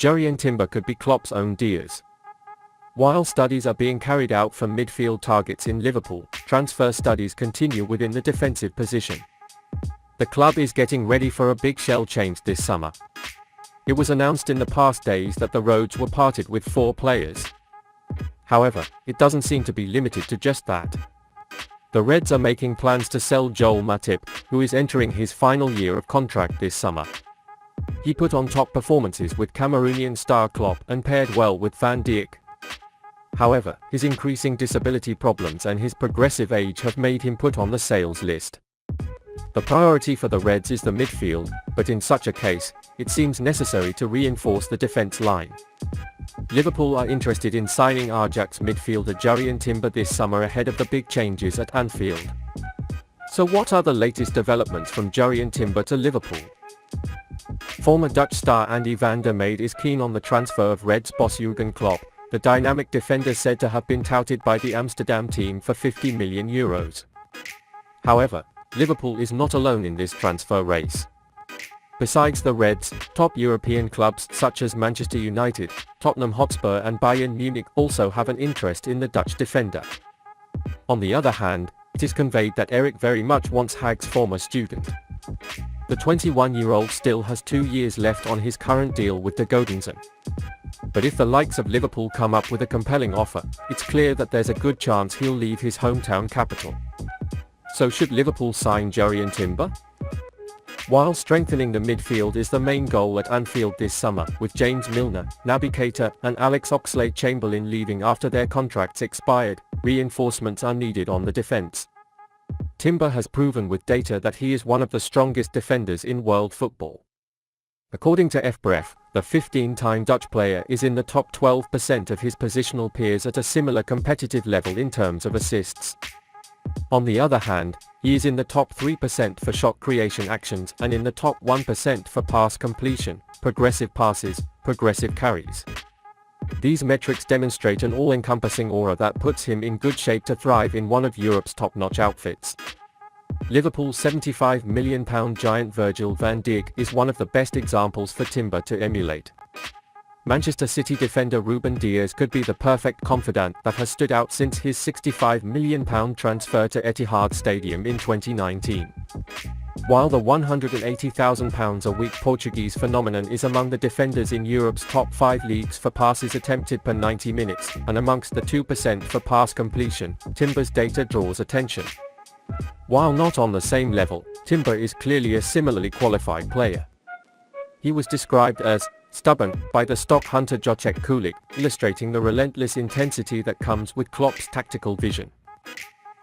Jürgen Timber could be Klopp's own Diaz. While studies are being carried out for midfield targets in Liverpool, transfer studies continue within the defensive position. The club is getting ready for a big shell change this summer. It was announced in the past days that the roads were parted with 4 players. However, it doesn't seem to be limited to just that. The Reds are making plans to sell Joel Matip, who is entering his final year of contract this summer. He put on top performances with Cameroonian star Klopp and paired well with Van Dijk. However, his increasing disability problems and his progressive age have made him put on the sales list. The priority for the Reds is the midfield, but in such a case, it seems necessary to reinforce the defense line. Liverpool are interested in signing Ajax midfielder Jürgen Timber this summer ahead of the big changes at Anfield. So what are the latest developments from Jürgen Timber to Liverpool? Former Dutch star Andy van der Meijde is keen on the transfer of Reds boss Jürgen Klopp, the dynamic defender said to have been touted by the Amsterdam team for €50 million. However, Liverpool is not alone in this transfer race. Besides the Reds, top European clubs such as Manchester United, Tottenham Hotspur and Bayern Munich also have an interest in the Dutch defender. On the other hand, it is conveyed that Eric very much wants Hag's former student. The 21-year-old still has 2 years left on his current deal with the Godensen. But if the likes of Liverpool come up with a compelling offer, it's clear that there's a good chance he'll leave his hometown capital. So should Liverpool sign Jürgen Timber? While strengthening the midfield is the main goal at Anfield this summer, with James Milner, Naby Keita and Alex Oxlade-Chamberlain leaving after their contracts expired, reinforcements are needed on the defence. Timber has proven with data that he is one of the strongest defenders in world football. According to FBref, the 15-time Dutch player is in the top 12% of his positional peers at a similar competitive level in terms of assists. On the other hand, he is in the top 3% for shot creation actions and in the top 1% for pass completion, progressive passes, progressive carries. These metrics demonstrate an all-encompassing aura that puts him in good shape to thrive in one of Europe's top-notch outfits. Liverpool's £75 million giant Virgil van Dijk is one of the best examples for Timber to emulate. Manchester City defender Ruben Dias could be the perfect confidant that has stood out since his £65 million transfer to Etihad Stadium in 2019. While the £180,000 a week Portuguese phenomenon is among the defenders in Europe's top 5 leagues for passes attempted per 90 minutes, and amongst the 2% for pass completion, Timber's data draws attention. While not on the same level, Timber is clearly a similarly qualified player. He was described as stubborn by the stock hunter Jacek Kulik, illustrating the relentless intensity that comes with Klopp's tactical vision.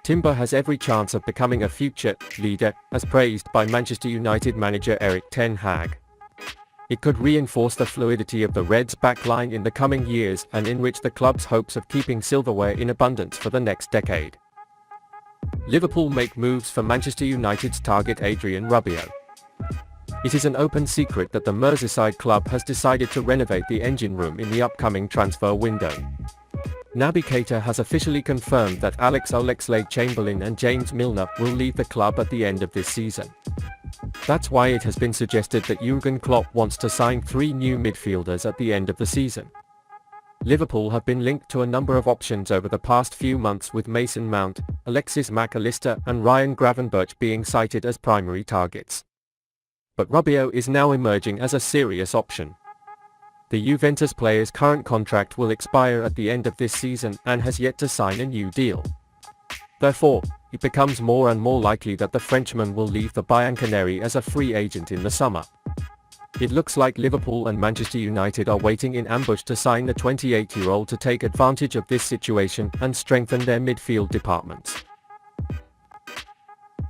Timber has every chance of becoming a future leader, as praised by Manchester United manager Erik ten Hag. It could reinforce the fluidity of the Reds' backline in the coming years and enrich the club's hopes of keeping silverware in abundance for the next decade. Liverpool make moves for Manchester United's target Adrien Rabiot. It is an open secret that the Merseyside club has decided to renovate the engine room in the upcoming transfer window. Naby Keita has officially confirmed that Alex Oxlade-Chamberlain and James Milner will leave the club at the end of this season. That's why it has been suggested that Jürgen Klopp wants to sign 3 new midfielders at the end of the season. Liverpool have been linked to a number of options over the past few months, with Mason Mount, Alexis Mac Allister and Ryan Gravenberch being cited as primary targets. But Rabiot is now emerging as a serious option. The Juventus player's current contract will expire at the end of this season and has yet to sign a new deal. Therefore, it becomes more and more likely that the Frenchman will leave the Bianconeri as a free agent in the summer. It looks like Liverpool and Manchester United are waiting in ambush to sign the 28-year-old to take advantage of this situation and strengthen their midfield departments.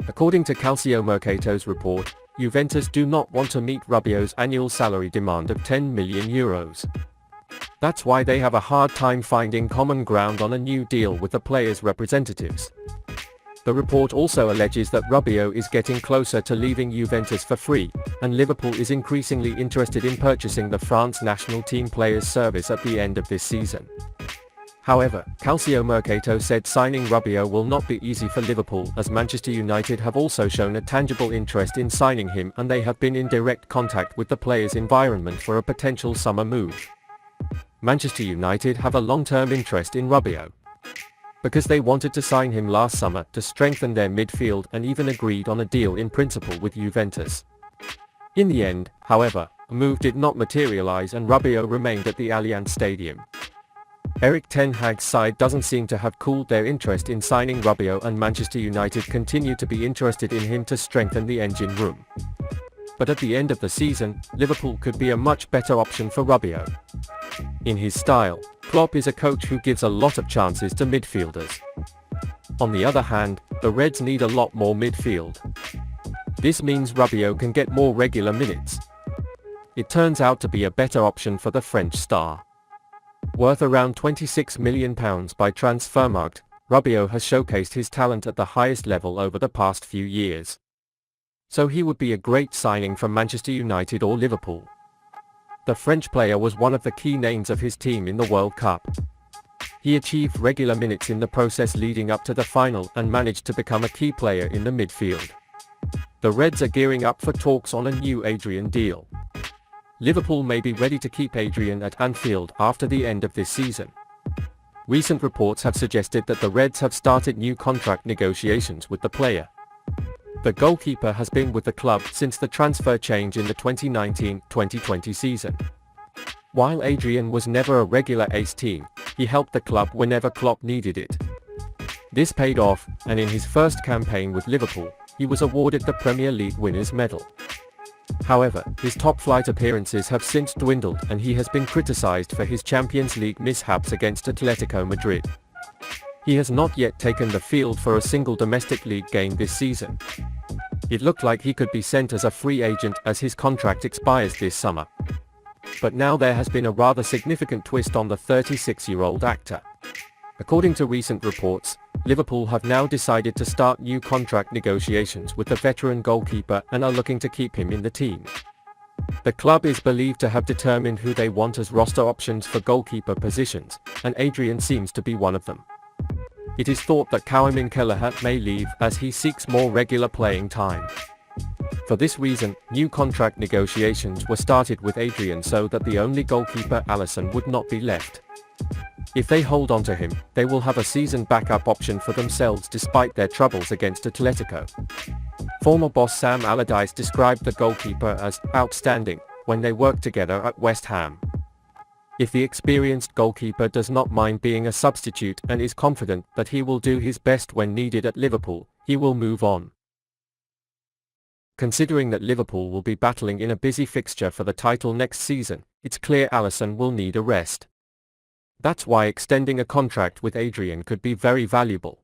According to Calciomercato's report, Juventus do not want to meet Rabiot's annual salary demand of €10 million. That's why they have a hard time finding common ground on a new deal with the player's representatives. The report also alleges that Rabiot is getting closer to leaving Juventus for free, and Liverpool is increasingly interested in purchasing the France national team player's service at the end of this season. However, Calciomercato said signing Rabiot will not be easy for Liverpool, as Manchester United have also shown a tangible interest in signing him, and they have been in direct contact with the player's environment for a potential summer move. Manchester United have a long-term interest in Rabiot, because they wanted to sign him last summer to strengthen their midfield, and even agreed on a deal in principle with Juventus. In the end, however, a move did not materialize and Rabiot remained at the Allianz Stadium. Erik ten Hag's side doesn't seem to have cooled their interest in signing Rabiot, and Manchester United continue to be interested in him to strengthen the engine room. But at the end of the season, Liverpool could be a much better option for Rabiot. In his style, Klopp is a coach who gives a lot of chances to midfielders. On the other hand, the Reds need a lot more midfield. This means Rabiot can get more regular minutes. It turns out to be a better option for the French star. Worth around £26 million by Transfermarkt, Rabiot has showcased his talent at the highest level over the past few years. So he would be a great signing for Manchester United or Liverpool. The French player was one of the key names of his team in the World Cup. He achieved regular minutes in the process leading up to the final and managed to become a key player in the midfield. The Reds are gearing up for talks on a new Adrian deal. Liverpool may be ready to keep Adrian at Anfield after the end of this season. Recent reports have suggested that the Reds have started new contract negotiations with the player. The goalkeeper has been with the club since the transfer change in the 2019-2020 season. While Adrian was never a regular ace team, he helped the club whenever Klopp needed it. This paid off, and in his first campaign with Liverpool, he was awarded the Premier League Winners' Medal. However, his top-flight appearances have since dwindled, and he has been criticized for his Champions League mishaps against Atletico Madrid. He has not yet taken the field for a single domestic league game this season. It looked like he could be sent as a free agent as his contract expires this summer. But now there has been a rather significant twist on the 36-year-old actor. According to recent reports, Liverpool have now decided to start new contract negotiations with the veteran goalkeeper and are looking to keep him in the team. The club is believed to have determined who they want as roster options for goalkeeper positions, and Adrian seems to be one of them. It is thought that Kevin Kelleher may leave as he seeks more regular playing time. For this reason, new contract negotiations were started with Adrian so that the only goalkeeper, Alisson, would not be left. If they hold on to him, they will have a season backup option for themselves despite their troubles against Atletico. Former boss Sam Allardyce described the goalkeeper as outstanding when they worked together at West Ham. If the experienced goalkeeper does not mind being a substitute and is confident that he will do his best when needed at Liverpool, he will move on. Considering that Liverpool will be battling in a busy fixture for the title next season, it's clear Alisson will need a rest. That's why extending a contract with Adrian could be very valuable.